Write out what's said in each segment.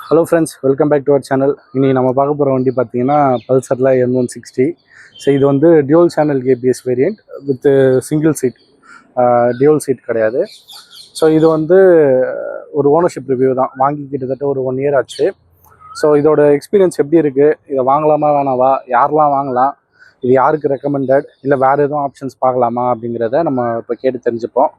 Hello friends, welcome back to our channel. இனி நம்ம பார்க்க போகிற வண்டி பார்த்தீங்கன்னா பல்சரில் N160. ஸோ இது வந்து dual channel KPS variant with single seat, dual seat கிடையாது. ஸோ இது வந்து ஒரு ஓனர்ஷிப் ரிவ்யூ தான். வாங்கி கிட்டத்தட்ட ஒரு 1 இயர் ஆச்சு. ஸோ இதோட எக்ஸ்பீரியன்ஸ் எப்படி இருக்குது, இதை வாங்கலாமா வேணாவா, யாரெலாம் வாங்கலாம், இது யாருக்கு ரெக்கமெண்டட், இல்லை வேறு எதுவும் ஆப்ஷன்ஸ் பார்க்கலாமா அப்படிங்கிறத நம்ம இப்போ கேட்டு தெரிஞ்சுப்போம்.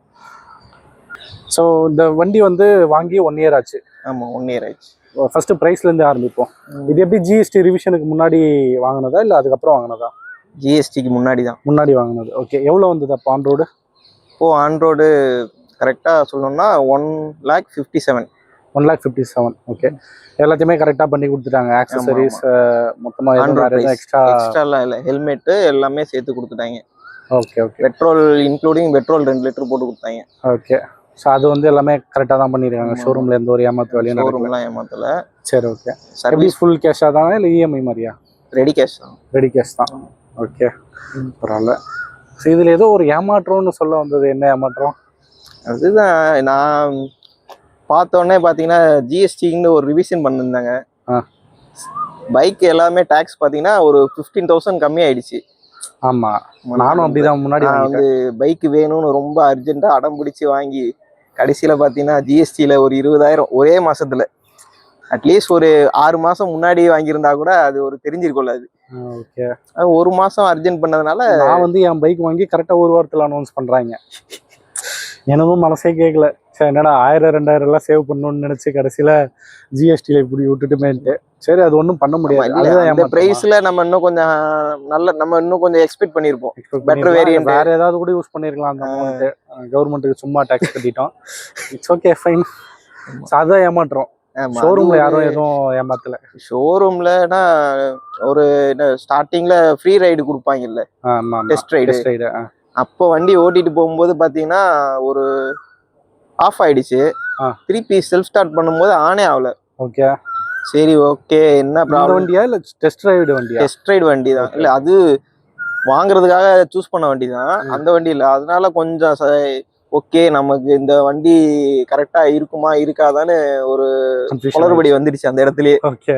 ஸோ இந்த வண்டி வந்து வாங்கி 1 இயர் ஆச்சு. ஆமாம், 1 இயர் ஆச்சு. ஃபர்ஸ்ட் ப்ரைஸ்லேருந்து ஆரம்பிப்போம். இது எப்படி ஜிஎஸ்டி ரிவிஷனுக்கு முன்னாடி வாங்கினதா இல்லை அதுக்கப்புறம் வாங்கினதா? ஜிஎஸ்டிக்கு முன்னாடி தான். முன்னாடி வாங்கினது. ஓகே, எவ்வளோ வந்தது அப்போ ஆன் ரோடு? ஆன்-ரோடு கரெக்டாக சொல்லணும்னா 1,57,000. 1,57,000. ஓகே, எல்லாத்தையுமே கரெக்டாக பண்ணி கொடுத்துட்டாங்க. ஆக்சசரிஸ் மொத்தமாக எக்ஸ்ட்ராலாம் இல்லை, ஹெல்மெட்டு எல்லாமே சேர்த்து கொடுத்துட்டாங்க. Okay okay, petrol including petrol 2 litre போட்டு கொடுத்தாங்க. ஓகே, ஸோ அது வந்து எல்லாமே கரெக்டாக தான் பண்ணியிருக்காங்க. ஷோரூமில் எந்த ஒரு ஏமாத்து வேலையும் ஷோரூம்லாம் ஏமாத்தலை. சரி, ஓகே. சர்வீஸ் ஃபுல் கேஷாக தானே இல்லை இஎம்ஐ மாதிரியா? ரெடி கேஷ் தான். ரெடி கேஷ் தான். ஓகே, பரவாயில்ல. ஸோ இதில் ஏதோ ஒரு ஏமாற்றம்னு சொல்ல வந்தது, என்ன ஏமாற்றம்? அதுதான் நான் பார்த்தோன்னே பார்த்தீங்கன்னா ஜிஎஸ்டின்னு ஒரு ரிவிஷன் பண்ணியிருந்தாங்க. பைக் எல்லாமே டேக்ஸ் பார்த்தீங்கன்னா ஒரு 15,000 கம்மியாயிடுச்சு. ஆமாம், நானும் அப்படிதான். முன்னாடி வந்து பைக் வேணும்னு ரொம்ப அர்ஜென்ட்டாக அடம் பிடிச்சி வாங்கி கடைசியில் பார்த்தீங்கன்னா ஜிஎஸ்டியில் ஒரு 20,000 ஒரே மாதத்தில். அட்லீஸ்ட் ஒரு 6 மாதம் முன்னாடி வாங்கியிருந்தா கூட அது ஒரு தெரிஞ்சிருக்கொள்ளாது. ஓகே, ஒரு மாதம் அர்ஜென்ட் பண்ணதுனால நான் வந்து என் பைக் வாங்கி கரெக்டாக 1 வாரத்தில் அனௌன்ஸ் பண்ணுறாங்க. எனக்கும் மனசே கேட்கல. சரி, என்னடா 1000-2000 எல்லாம் சேவ் பண்ணணும்னு நினச்சி கடைசியில் ஜிஎஸ்டியில் இப்படி விட்டுட்டுமேன்ட்டு. சரி, அது ஒன்றும் பண்ண முடியாது. அந்த பிரைஸ்ல நம்ம இன்னும் கொஞ்சம் நம்ம இன்னும் கொஞ்சம் எக்ஸ்பெக்ட் பண்ணியிருப்போம். பெட்டர் வேரியன்ட் வேற ஏதாவது கூட யூஸ் பண்ணிருக்கலாம். அந்த அமௌண்ட் கவர்மெண்ட்டுக்கு சும்மா டாக்ஸ் கட்டிட்டோம். It's okay, fine. அதான் ஏமாற்றோம். ஷோரூம்ல யாரும் எதுவும் ஏமாத்தல. ஷோரூம்லனா ஒரு ஸ்டார்டிங்ல ஃப்ரீ ரைடு கொடுப்பாங்கல்ல, டெஸ்ட் ரைடு. அப்போ வண்டி ஓட்டிட்டு போகும்போது பாத்தீங்கன்னா ஒரு ஆஃப் ஆயிடுச்சு. திருப்பி செல்ஃப் ஸ்டார்ட் பண்ணும்போது ஆனே ஆகல. ஓகே, சரி, ஓகே, என்ன ப்ராப்ளம்? வண்டியா இல்ல டெஸ்ட் ரைடு வண்டியா? டெஸ்ட் ரைடு வண்டி தான். இல்ல, அது வாங்குறதுக்காக சூஸ் பண்ண வண்டி தான், அந்த வண்டி இல்லை. அதனால கொஞ்சம் ஓகே, நமக்கு இந்த வண்டி கரெக்டா இருக்குமா இருக்காதான்னு ஒரு குளறுபடி வந்துடுச்சு அந்த இடத்துலயே. ஓகே,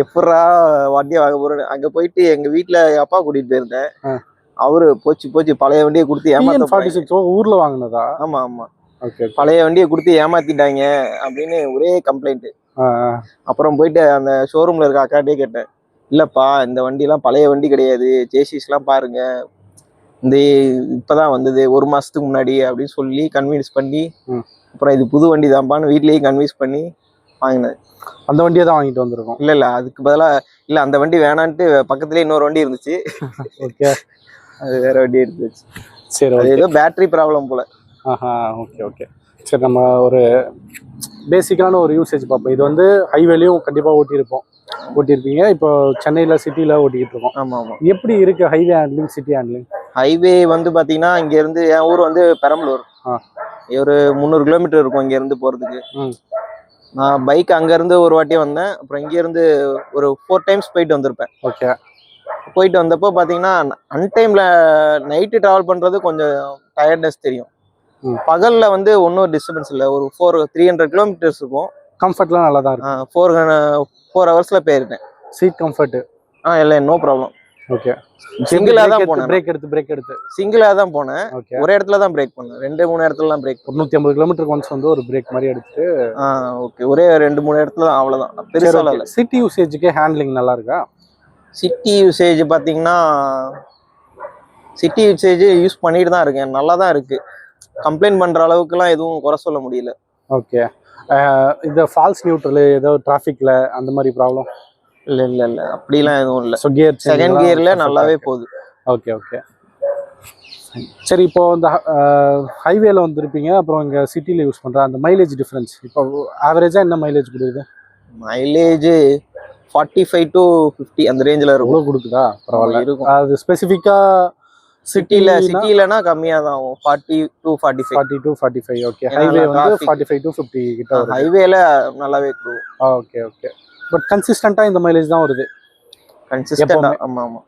எப்படா வண்டியை வாங்க போறேன்னு அங்க போயிட்டு எங்க வீட்டுல அப்பா கூட்டிட்டு போயிருந்தேன். அவரு போச்சு பழைய வண்டியை கொடுத்து ஏமாத்த. ஊர்ல வாங்கினதா? ஆமா ஆமா, பழைய வண்டியை கொடுத்து ஏமாத்திட்டாங்க அப்படின்னு ஒரே கம்ப்ளைண்ட். அப்புறம் போயிட்டு அந்த ஷோரூம்ல இருக்க அக்காட்டே கேட்டேன். இல்லப்பா, இந்த வண்டிலாம் பழைய வண்டி கிடையாது, ஜேசிஸ்லாம் பாருங்க, இந்த இப்பதான் வந்தது 1 மாசத்துக்கு முன்னாடி அப்படின்னு சொல்லி கன்வின்ஸ் பண்ணி, அப்புறம் இது புது வண்டி தான்ப்பான்னு வீட்லயே கன்வின்ஸ் பண்ணி வாங்கினேன். அந்த வண்டியை தான் வாங்கிட்டு வந்திருக்கோம். இல்ல, அதுக்கு பதிலா இல்ல, அந்த வண்டி வேணான்ட்டு பக்கத்துலயே இன்னொரு வண்டி இருந்துச்சு. ஓகே, அது வேற வண்டி எடுத்துச்சு. சரி, அது ஏதோ பேட்டரி ப்ராப்ளம் போல. ஓகே ஓகே, சரி. நம்ம ஒரு பேசிக்கான ஒரு யூசேஜ் பார்ப்போம். இது வந்து ஹைவேலையும் கண்டிப்பாக ஓட்டியிருப்பீங்க. இப்போ சென்னையில் சிட்டியில் ஓட்டிக்கிட்டு இருக்கோம். ஆமாம் ஆமாம். எப்படி இருக்கு highway handling, city handling? Highway வந்து பார்த்தீங்கன்னா இங்கேருந்து என் ஊர் வந்து பெரம்பலூர். ஒரு 300 கிலோமீட்டர் இருக்கும் இங்கேருந்து போகிறதுக்கு. நான் பைக் அங்கேருந்து ஒரு வாட்டி வந்தேன். அப்புறம் இங்கேருந்து ஒரு 4 டைம்ஸ் போயிட்டு வந்திருப்பேன். ஓகே, போயிட்டு வந்தப்போ பார்த்தீங்கன்னா அன்டைமில் நைட்டு ட்ராவல் பண்ணுறது கொஞ்சம் டயர்ட்னஸ் தெரியும். பகல்ல வந்து ஒன்றும் டிஸ்டர்பன்ஸ் இல்லை. ஒரு 300 கிலோமீட்டர்ஸ் இருக்கும். கம்ஃபர்ட்லாம் நல்லா தான் இருக்கும். 4 ஹவர்ஸ்ல போயிருக்கேன். சீட் கம்ஃபர்ட் இல்லை, நோ ப்ராப்ளம். ஓகே, சிங்கிளா தான் போனேன். பிரேக் எடுத்து சிங்கிளா தான் போனேன். ஒரே இடத்துல தான் பிரேக் பண்ணேன். 2-3 இடத்துல தான் பிரேக். 150 கிலோமீட்டருக்கு ஒன்ஸ் வந்து ஒரு பிரேக் மாதிரி எடுத்துட்டு. ஓகே, ஒரே 2-3 இடத்துல தான், அவ்வளவுதான், பெருசா இல்ல. சிட்டி யூசேஜுக்கு ஹேண்ட்லிங் நல்லா இருக்கா? சிட்டி யூசேஜ் பாத்தீங்கன்னா சிட்டி யூசேஜ் யூஸ் பண்ணிட்டு தான் இருக்கேன். நல்லா தான் இருக்கு. கம்ப்ளைண்ட் பண்ற அளவுக்குலாம் எதுவும் குறை சொல்ல முடியல. ஓகே, இந்த ஃபால்ஸ் நியூட்ரல் ஏதோ டிராஃபிக்ல அந்த மாதிரி ப்ராப்ளம்? இல்ல அப்படிலாம் எதுவும் இல்லை. ஸோ கியர் செகண்ட் கியர்ல நல்லாவே போகுது. ஓகே ஓகே, சரி. இப்போ இந்த ஹைவேல வந்துருப்பீங்க, அப்புறம் இங்கே சிட்டியில் யூஸ் பண்ணுற அந்த மைலேஜ் டிஃப்ரென்ஸ் இப்போ ஆவரேஜாக என்ன மைலேஜ் கொடுக்குது? மைலேஜ் 45 to 50 அந்த ரேஞ்சில் இருக்கும். கொடுக்குதா? பரவாயில்ல இருக்கும். அது ஸ்பெசிஃபிக்காக சிட்டிலனா கம்மியா தான் ஆகும். 40 to 45. ஓகே, ஹைவே வந்து 45 to 50 கிட்ட வரும். ஹைவேல நல்லாவே இருக்கும். ஓகே ஓகே, பட் கன்சிஸ்டன்ட்டா இந்த மைலேஜ் தான் வருது. கன்சிஸ்டன்ட்டா? ஆமா ஆமா,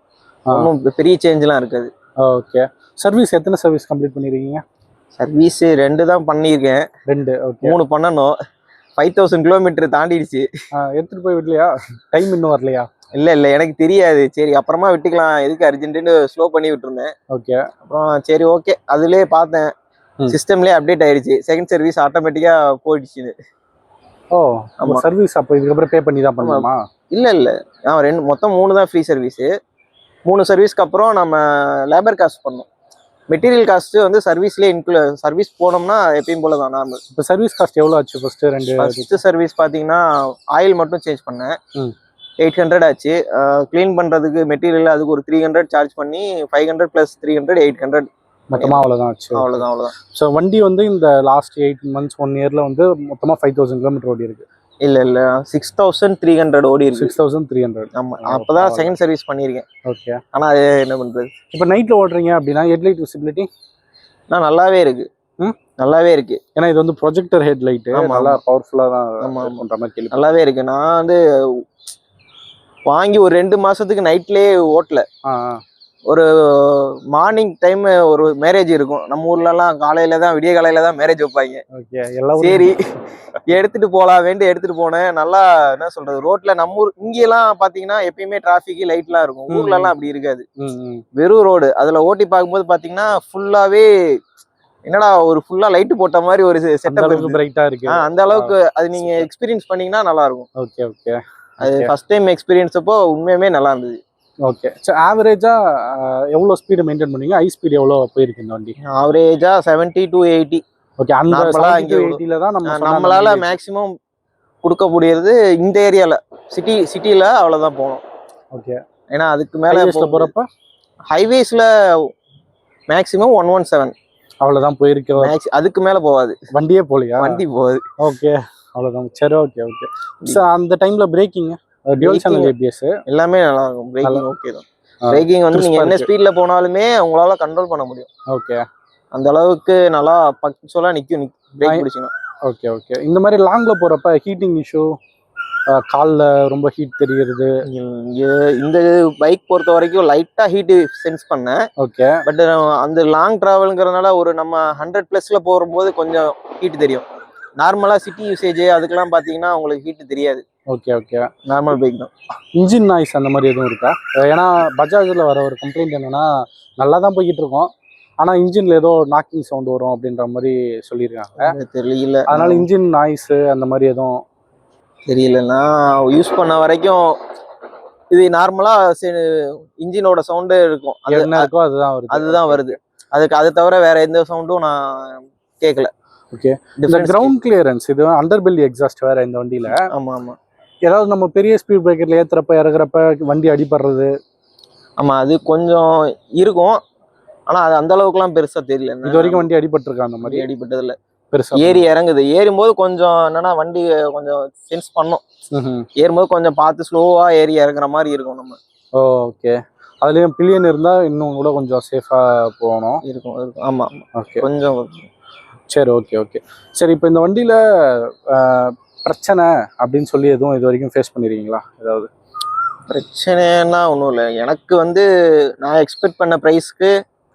ஒன்றும் பெரிய சேஞ்ச்லாம் இருக்காது. ஓகே, சர்வீஸ் எத்தனை சர்வீஸ் கம்ப்ளீட் பண்ணிருக்கீங்க? சர்வீஸ் 2 தான் பண்ணியிருக்கேன். 2. ஓகே, 3 பண்ணணும். 5000 கிலோமீட்டர் தாண்டிடுச்சு. எடுத்துட்டு போய் விடலையா? டைம் இன்னும் வரலையா? இல்ல எனக்கு தெரியாது. சரி அப்புறமா விட்டுக்கலாம், எதுக்கு அர்ஜென்ட்டுன்னு ஸ்லோ பண்ணி விட்டுருந்தேன். ஓகே. அப்புறம் சரி ஓகே, அதுலயே பார்த்தேன் சிஸ்டம்லயே அப்டேட் ஆயிடுச்சு, செகண்ட் சர்வீஸ் ஆட்டோமேட்டிக்கா போயிடுச்சு. ஓ ஆமா, சர்வீஸ் அப்போ இதுக்கப்புறம் பே பண்ணி தான் பண்ணணுமா? இல்ல மொத்தம் 3 தான் ஃப்ரீ சர்வீஸ். 3 சர்வீஸ்க்கு அப்புறம் நம்ம லேபர் காஸ்ட் பண்ணோம். மெட்டீரியல் காஸ்ட் வந்து சர்வீஸ்லேயே சர்வீஸ் போனோம்னா எப்பயும் போல தான் நார்மல். இப்போ சர்வீஸ் காஸ்ட் எவ்வளோ ஆச்சு ஃபர்ஸ்ட் சர்வீஸ் பார்த்தீங்கன்னா ஆயில் மட்டும் சேஞ்ச் பண்ணேன், 800 ஆச்சு. க்ளீன் பண்ணுறதுக்கு மெட்டீரியல் அதுக்கு ஒரு 300 சார்ஜ் பண்ணி 500 + 300 800 மொத்தமாக அவ்வளோதான் ஆச்சு. அவ்வளோதான். ஸோ வண்டி வந்து இந்த லாஸ்ட் 8 months 1 yearல வந்து மொத்தமாக 5000 கிலோமீட்டர் ஓடி இருக்கு. இல்ல 6300 ஓடி இருக்கு. 6300. ஆமா, அப்பதான் செகண்ட் சர்வீஸ் பண்ணிருக்கேன். ஓகே. ஆனா அது என்ன பண்றது, இப்போ நைட்ல ஓடுறீங்க அப்படின்னா ஹெட்லைட் விசிபிலிட்டி நல்லாவே இருக்கு. நல்லாவே இருக்கு. ஏன்னா இது வந்து ப்ரொஜெக்டர் ஹெட்லைட், நல்லா பவர்ஃபுல்லா தான் பண்ற மாதிரி கேள்வி. நல்லாவே இருக்கு. நான் வந்து வாங்கி ஒரு 2 மாசத்துக்கு நைட்லயே ஓட்டல. ஒரு மார்னிங் டைம் ஒரு மேரேஜ் இருக்கும் நம்ம ஊர்ல எல்லாம், காலையில தான், விடிய காலையில தான் மேரேஜ் வைப்பாங்க. சரி எடுத்துட்டு போலாம் வேண்டி எடுத்துட்டு போனேன். நல்லா என்ன சொல்றது, ரோட்ல நம்ம ஊர் இங்கெல்லாம் பாத்தீங்கன்னா எப்பயுமே டிராபிக் லைட் எல்லாம் இருக்கும், ஊர்ல எல்லாம் அப்படி இருக்காது, வெறும் ரோடு. அதுல ஓட்டி பார்க்கும்போது பாத்தீங்கன்னா ஃபுல்லாவே என்னடா ஒரு ஃபுல்லா லைட் போட்ட மாதிரி ஒரு செட்டப் பிரைட்டா இருக்கு. அந்த அளவுக்கு அது நீங்க எக்ஸ்பீரியன்ஸ் பண்ணீங்கன்னா நல்லா இருக்கும். Okay okay. அது ஃபர்ஸ்ட் டைம் எக்ஸ்பீரியன்ஸ் அப்போ உண்மையுமே நல்லா இருந்தது. ஓகே. ஸோ ஆவரேஜா எவ்வளோ ஸ்பீடு மெயின்டைன் பண்ணீங்க? ஹை ஸ்பீடு எவ்வளோ போயிருக்கு இந்த வண்டி? ஆவரேஜா 70 to 80. ஓகே. அந்த 70 to 80ல தான் நம்மளால மேக்ஸிமம் கொடுக்க முடியறது இந்த ஏரியால. சிட்டில அவ்வளவுதான் போகணும். ஓகே. ஏன்னா அதுக்கு மேல போறப்ப ஹைவேஸ்ல மேக்ஸிமம் 117 அவ்வளவுதான் போயிருக்கு. அதுக்கு மேல போகாது, வண்டியே போகலையா? வண்டி போகுது. ஓகே அவ்வளவுதான். சரி ஓகே ஓகே. ஸோ அந்த டைம்ல பிரேக்கிங் டியூல் சேனல் ஏபிஎஸ் எல்லாமே நல்லா இருக்கும். பிரேக்கிங் ஓகே தான். பிரேக்கிங் வந்து நீங்க என்ன ஸ்பீட்ல போனாலுமே உங்களால கண்ட்ரோல் பண்ண முடியும். ஓகே. அந்த அளவுக்கு நல்லா பக்சுவலா நிக்கும் பிரேக் பிடிச்சினா. Okay okay. இந்த மாதிரி லாங்ல போறப்ப ஹீட்டிங் இஷ்யூ, கால்ல ரொம்ப ஹீட் தெரியுது. இந்த பைக் பொறுத்த வரைக்கும் லைட்டா ஹீட் சென்ஸ் பண்ணேன். ஓகே. பட் அந்த லாங் டிராவல்ங்கிறதுனால ஒரு நம்ம 100+ போகும்போது கொஞ்சம் ஹீட் தெரியும். நார்மலா சிட்டி யூசேஜ் அதுக்கெல்லாம் பாத்தீங்கன்னா உங்களுக்கு ஹீட் தெரியாது. Okay okay. நார்மல் பைக் தான். இன்ஜின் நாய்ஸ் அந்த மாதிரி எதுவும் இருக்கா? ஏன்னா பஜாஜில் வர ஒரு கம்ப்ளைண்ட் என்னன்னா, நல்லா தான் போய்கிட்டு இருக்கோம், ஆனால் இன்ஜினில் ஏதோ நாக்கிங் சவுண்ட் வரும் அப்படின்ற மாதிரி சொல்லியிருக்காங்க. தெரியல. அதனால இன்ஜின் நாய்ஸு அந்த மாதிரி எதுவும் தெரியல. நான் யூஸ் பண்ண வரைக்கும் இது நார்மலா இன்ஜினோட சவுண்டே இருக்கும். என்ன இருக்கோ அதுதான் வருது. அதுக்கு அதை தவிர வேற எந்த சவுண்டும் நான் கேட்கல. ஓகே. இந்த கிரவுண்ட் கிளியரன்ஸ், இது அண்டர் பெல்லி எக்ஸாஸ்ட் வேற இந்த வண்டியில. ஆமா ஆமா. ஏதாவது நம்ம பெரிய ஸ்பீட் பிரேக்கர்ல ஏத்துறப்ப இறங்குறப்ப வண்டி அடிபடுறது? ஆமா, அது கொஞ்சம் இருக்கும். ஆனா அது அந்த அளவுக்குலாம் பெருசா தெரியல. இது வரைக்கும் வண்டி அடிபட்டிருக்கா? அந்த மாதிரி அடிபட்டது இல்ல. பெருசா ஏறி இறங்குது, ஏறும்போது கொஞ்சம் என்னன்னா வண்டி கொஞ்சம் சென்ஸ் பண்ணும். ஏறும்போது கொஞ்சம் பார்த்து ஸ்லோவா ஏறி இறங்குற மாதிரி இருக்கும் நம்ம. ஓகே. அதுலயும் பில்லியன் இருந்தா இன்னும் கூட கொஞ்சம் சேஃபா போகணும். இருக்கும். ஆமா. ஓகே. கொஞ்சம். சரி ஓகே ஓகே. சரி, இப்போ இந்த வண்டியில பிரச்சனை அப்படின்னு சொல்லி எதுவும் இது வரைக்கும் ஃபேஸ் பண்ணிருக்கீங்களா? ஏதாவது பிரச்சனைன்னா ஒன்றும் இல்லை. எனக்கு வந்து நான் எக்ஸ்பெக்ட் பண்ண ப்ரைஸ்க்கு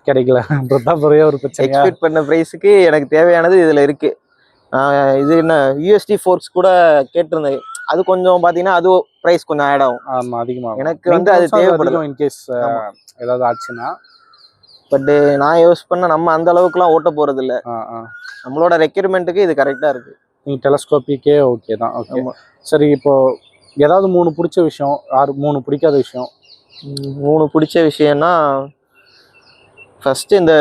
கிடைக்கல. ஒரு பிரச்சனை. எக்ஸ்பெக்ட் பண்ண ப்ரைஸுக்கு எனக்கு தேவையானது இதில் இருக்கு. இது என்ன யூஎஸ்டி ஃபோர்க்ஸ் கூட கேட்டிருந்தேன். அது கொஞ்சம் பார்த்தீங்கன்னா அது ப்ரைஸ் கொஞ்சம் ஆட் ஆகும். ஆமாம், அதிகமாக. எனக்கு வந்து அது தேவைப்படும் இன்கேஸ் ஏதாவது ஆச்சுன்னா. பட்டு நான் யூஸ் பண்ண நம்ம அந்த அளவுக்குலாம் ஓட்ட போறது இல்லை. நம்மளோட ரெக்யர்மெண்ட்டுக்கு இது கரெக்டாக இருக்கு. நீங்கள் டெலஸ்கோப்பிக்கே ஓகே தான். ஓகே. சரி, இப்போ ஏதாவது 3 பிடிச்ச விஷயம், 3 பிடிக்காத விஷயம்? 3 பிடிச்ச விஷயம்னா ஃபர்ஸ்ட் இந்த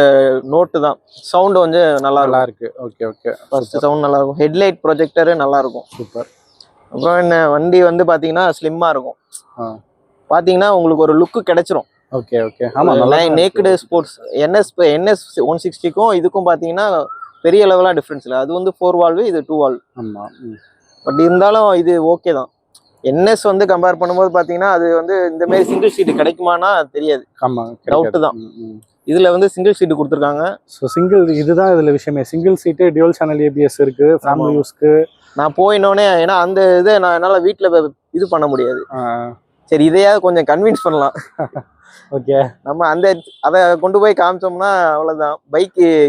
நோட்டு தான். சவுண்ட் வந்து நல்லா இருக்கு. Okay okay. ஃபர்ஸ்ட் சவுண்ட் நல்லா இருக்கும். ஹெட்லைட் ப்ரொஜெக்டரு நல்லா இருக்கும். சூப்பர். அப்புறம் என்ன, வண்டி வந்து பார்த்தீங்கன்னா ஸ்லிம்மாக இருக்கும். பார்த்தீங்கன்னா உங்களுக்கு ஒரு லுக்கு கிடைச்சிரும். Okay okay. ஆமா, நேக்கடு ஸ்போர்ட்ஸ் NS 160க்கும் இதுக்கும் பார்த்தீங்கன்னா பெரிய லெவலாக டிஃப்ரென்ஸ் இல்லை. அது வந்து 4 வால்வு, இது 2 வால்வு. ஆமாம். பட் இருந்தாலும் இது ஓகே தான். NS வந்து கம்பேர் பண்ணும்போது பார்த்தீங்கன்னா அது வந்து இந்த மாதிரி சிங்கிள் சீட்டு கிடைக்குமானா தெரியாது. ஆமாம், டவுட்டு தான். இதில் வந்து சிங்கிள் சீட்டு கொடுத்துருக்காங்க. ஸோ சிங்கிள் இதுதான் இதில் விஷயமே. சிங்கிள் சீட்டு, டியூவல் சேனல் ஏபிஎஸ் இருக்கு, ஃபேமிலி யூஸ்க்கு. நான் போயினோடனே ஏன்னா அந்த இதை நான் என்னால் வீட்டில் இது பண்ண முடியாது. சரி, இதையாவது கொஞ்சம் கன்வின்ஸ் பண்ணலாம். ஓகே. நம்ம அதை கொண்டு போய் காமிச்சோம்னா அவ்வளோதான்.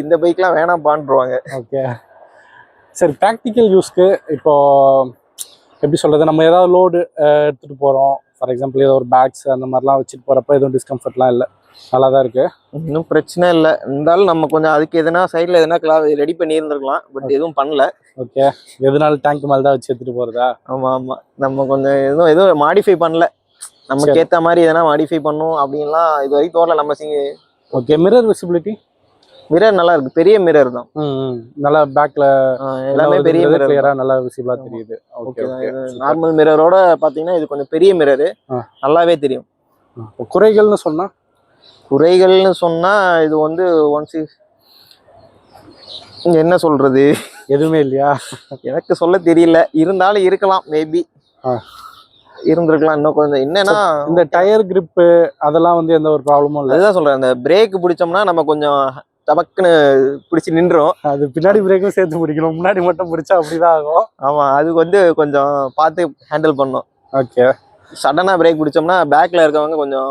இந்த பைக்லாம் வேணாம் பாண்டுருவாங்க. ஓகே. சரி, ப்ராக்டிக்கல் யூஸ்க்கு இப்போ எப்படி சொல்கிறது, நம்ம ஏதாவது லோடு எடுத்துகிட்டு போகிறோம், ஃபார் எக்ஸாம்பிள் ஏதோ ஒரு பேக்ஸ் அந்த மாதிரிலாம் வச்சுட்டு போகிறப்ப எதுவும் டிஸ்கம்ஃபர்ட்லாம் இல்லை, நல்லா தான் இருக்குது. இன்னும் பிரச்சனை இல்லை. இருந்தாலும் நம்ம கொஞ்சம் அதுக்கு எதனா சைடில் எதனா ரெடி பண்ணி இருந்திருக்கலாம், பட் எதுவும் பண்ணல. ஓகே, எதனால டேங்க் மேலே தான் வச்சு எடுத்துகிட்டு போகிறதா? ஆமாம் ஆமாம், நம்ம கொஞ்சம் எதுவும் மாடிஃபை பண்ணல, நமக்கு ஏற்ற மாதிரி எதனா மாடிஃபை பண்ணும் அப்படின்லாம் இது வரைக்கும் தோறல. நம்ம ஓகே, மிரர் விசிபிலிட்டி? மிரர் நல்லா இருக்கு, பெரிய மிரர் தான். நல்லா பேக்ல எல்லாமே பெரிய மிரர், கிளியரா நல்லா விசிபிளா தெரியுது. Okay okay. நார்மல் மிரரோட பாத்தீங்கன்னா இது கொஞ்சம் பெரிய மிரர், நல்லாவே தெரியும். குறைகள்னு சொன்னா? குறைகள்னு சொன்னா இது வந்து என்ன சொல்றது, எதுவுமே இல்லையா? எனக்கு சொல்ல தெரியல, இருந்தாலும் இருக்கலாம், மேபி இருந்திருக்கலாம். இன்னும் கொஞ்சம் என்னன்னா இந்த டயர் கிரிப் அதெல்லாம் வந்து எந்த ஒரு ப்ராப்ளமும் இல்லை. அதுதான் சொல்றேன், அந்த பிரேக் பிடிச்சோம்னா நம்ம கொஞ்சம் டபக்குன்னு பிடிச்சி நின்றோம். அது பின்னாடி பிரேக்கும் சேர்த்து பிடிக்கணும், முன்னாடி மட்டும் பிடிச்சா அப்படிதான் ஆகும். ஆமா, அது வந்து கொஞ்சம் பார்த்து ஹேண்டில் பண்ணணும். ஓகே, சடனா பிரேக் பிடிச்சோம்னா பேக்ல இருக்கவங்க கொஞ்சம்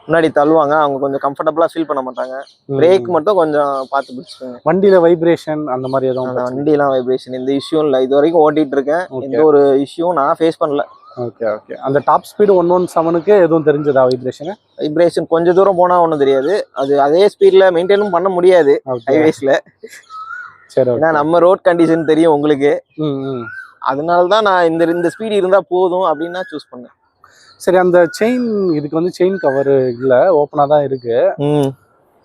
முன்னாடி தள்ளுவாங்க, அவங்க கொஞ்சம் கம்ஃபர்டபுளா ஃபீல் பண்ண மாட்டாங்க. பிரேக் மட்டும் கொஞ்சம் பார்த்து பிடிச்சிக்கோங்க. வண்டியில வைப்ரேஷன் அந்த மாதிரி எதுவும்? வண்டியெல்லாம் வைப்ரேஷன் எந்த இஷ்யூ இல்லை, இது வரைக்கும் ஓட்டிட்டு இருக்கேன், எந்த ஒரு இஷ்யூவும் நான் ஃபேஸ் பண்ணல. Okay okay. அந்த டாப் ஸ்பீடு 117க்கு எதுவும் தெரிஞ்சதா வைப்ரேஷன்? வைப்ரேஷன் கொஞ்சம் தூரம் போனா ஒன்றும் தெரியாது, அது அதே ஸ்பீட்ல மெயின்டைனும் பண்ண முடியாது ஹைவேஸ்ல. சரி, ஏன்னா நம்ம ரோட் கண்டிஷன் தெரியும் உங்களுக்கு, அதனால தான் நான் இந்த ஸ்பீடு இருந்தா போதும் அப்படின்னு நான் சூஸ் பண்ணேன். சரி, அந்த செயின், இதுக்கு வந்து செயின் கவர் இல்லை, ஓப்பனா தான் இருக்கு.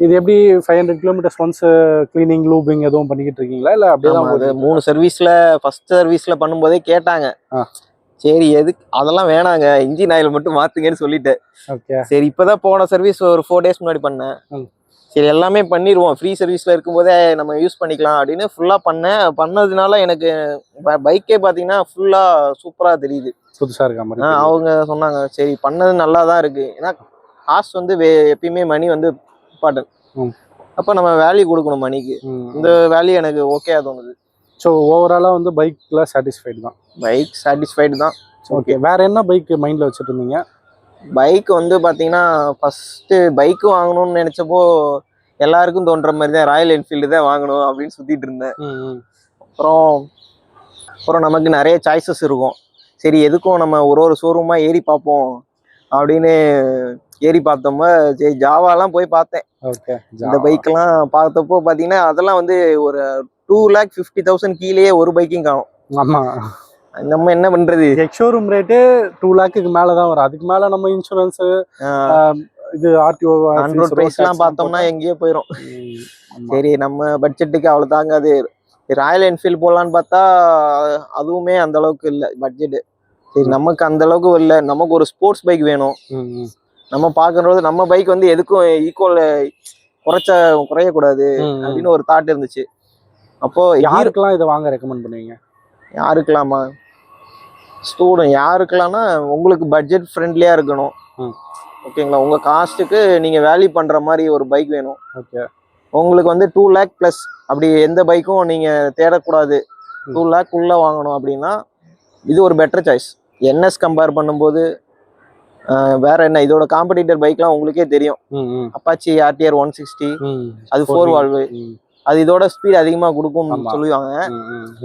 இது எப்படி 500 கிலோமீட்டர்ஸ் ஒன்ஸ் கிளீனிங் லூபிங் எதுவும் பண்ணிக்கிட்டு இருக்கீங்களா இல்லை அப்படியே தான்? 3 சர்வீஸ்ல ஃபர்ஸ்ட் சர்வீஸ்ல பண்ணும்போதே கேட்டாங்க, சரி எதுக்கு அதெல்லாம் வேணாங்க, இன்ஜின் ஆயில் மட்டும் மாத்துங்கன்னு சொல்லிட்டேன். சரி, இப்பதான் போன சர்வீஸ் ஒரு 4 days முன்னாடி பண்ணேன். சரி எல்லாமே பண்ணிடுவோம், ஃப்ரீ சர்வீஸ்ல இருக்கும்போதே நம்ம யூஸ் பண்ணிக்கலாம் அப்படின்னு ஃபுல்லா பண்ணதுனால எனக்கு பைக்கே பாத்தீங்கன்னா ஃபுல்லா சூப்பரா தெரியுது, புதுசா இருக்க மாதிரி. அவங்க சொன்னாங்க சரி பண்ணது நல்லா தான் இருக்கு, ஏன்னா காஸ்ட் வந்து எப்பயுமே மணி வந்து இம்பார்ட்டன்ட், அப்ப நம்ம வேல்யூ கொடுக்கணும் மணிக்கு, இந்த வேல்யூ எனக்கு ஓகே தோணுது. ஸோ ஓவராலாக வந்து பைக்கில் சாட்டிஸ்ஃபைடு தான்? பைக் சாட்டிஸ்ஃபைடு தான். ஓகே, வேற என்ன பைக் மைண்டில் வச்சுட்டு இருந்தீங்க? பைக் வந்து பார்த்தீங்கன்னா ஃபஸ்ட்டு பைக்கு வாங்கணும்னு நினச்சப்போ எல்லாருக்கும் தோன்ற மாதிரி தான் ராயல் என்ஃபீல்டு தான் வாங்கணும் அப்படின்னு சுற்றிட்டு இருந்தேன். அப்புறம் நமக்கு நிறைய சாய்ஸஸ் இருக்கும், சரி எதுக்கும் நம்ம ஒரு ஷோரூமாக ஏறி பார்ப்போம் அப்படின்னு ஏறி பார்த்தோமா, சரி ஜாவாலாம் போய் பார்த்தேன். ஓகே, இந்த பைக்கெல்லாம் பார்த்தப்போ பார்த்தீங்கன்னா அதெல்லாம் வந்து ஒரு 2,50,000 கீழேயே ஒரு பைக்கிங் காணும். ஆமாம், நம்ம என்ன பண்றது, எக்ஸோரூம் ரேட்டு 2 lakhக்கு மேல தான் வரும், அதுக்கு மேல நம்ம இன்சூரன்ஸ் இது ஆர்டிஓ ஆன்ரோட் பிரைஸ்லாம் பார்த்தோம்னா எங்கேயோ போயிடும். சரி நம்ம பட்ஜெட்டுக்கு அவ்வளோ தாங்காது, ராயல் என்ஃபீல்டு போடலான்னு பார்த்தா அதுவுமே அந்த அளவுக்கு இல்லை பட்ஜெட்டு. சரி நமக்கு அந்த அளவுக்கு இல்லை, நமக்கு ஒரு ஸ்போர்ட்ஸ் பைக் வேணும். நம்ம பார்க்கறது நம்ம பைக் வந்து எதுக்கும் ஈக்குவல் குறையக்கூடாது அப்படின்னு ஒரு தாட் இருந்துச்சு. அப்போ யாருக்கெல்லாம் இதை வாங்க ரெக்கமெண்ட் பண்ணுவீங்க? யாருக்கெல்லாமா, ஸ்டூடெண்ட் யாருக்கெல்லாம்னா உங்களுக்கு பட்ஜெட் ஃப்ரெண்ட்லியா இருக்கணும், ஓகேங்களா, உங்க காஸ்ட்டுக்கு நீங்க வேல்யூ பண்ற மாதிரி ஒரு பைக் வேணும். ஓகே, உங்களுக்கு வந்து 2 lakh ப்ளஸ் அப்படி எந்த பைக்கும் நீங்க தேடக்கூடாது, 2 lakh உள்ள வாங்கணும் அப்படின்னா இது ஒரு பெட்டர் சாய்ஸ். என்எஸ் கம்பேர் பண்ணும்போது வேற என்ன, இதோட காம்படிட்டர் பைக்லாம் உங்களுக்கே தெரியும், அப்பாச்சி ஆர்டிஆர் 160 அது 4 valve, அது இதோட ஸ்பீட் அதிகமா கொடுக்கும் சொல்லுவாங்க.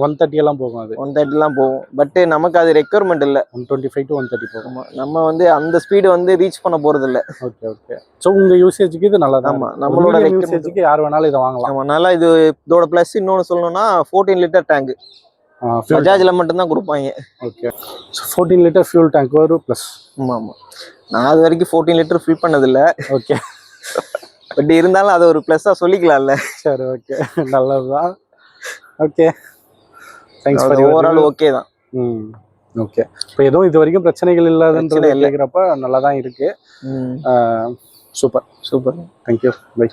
130 எல்லாம் போகும், அது 130 எல்லாம் போகும், பட் நமக்கு அது ரெக்யர்மெண்ட் இல்ல, 125 to 130 போகும். நம்ம வந்து அந்த ஸ்பீடு வந்து ரீச் பண்ண போறது இல்ல. Okay okay. சோ உங்க யூசேஜ்க்கு இது நல்லதா? ஆமா, நம்மளோட யூசேஜ்க்கு யார் வேணாலும் இத வாங்கலாம். அதனால இது இதோட ப்ளஸ் இன்னொன்னு சொல்லணும்னா 14 லிட்டர் டேங்க் பஜாஜ்ல மட்டும் தான் கொடுப்பாங்க. ஓகே, 14 லிட்டர் ஃபியூல் டேங்க் ஒரு ப்ளஸ். ஆமா ஆமா, நான் அது வரைக்கும் 14 லிட்டர் ஃபில் பண்ணது இல்ல. ஓகே, பட் இருந்தாலும் அது ஒரு ப்ளஸ்ஸா சொல்லிக்கலாம்ல. சரி, ஓகே, நல்லதுதான். Okay, thanks for overall okay தான். ஓகே, இப்போ எதுவும் இது வரைக்கும் பிரச்சனைகள் இல்லாதன்றது கேட்குறப்ப நல்லா தான் இருக்கு. Super super, thank you, by.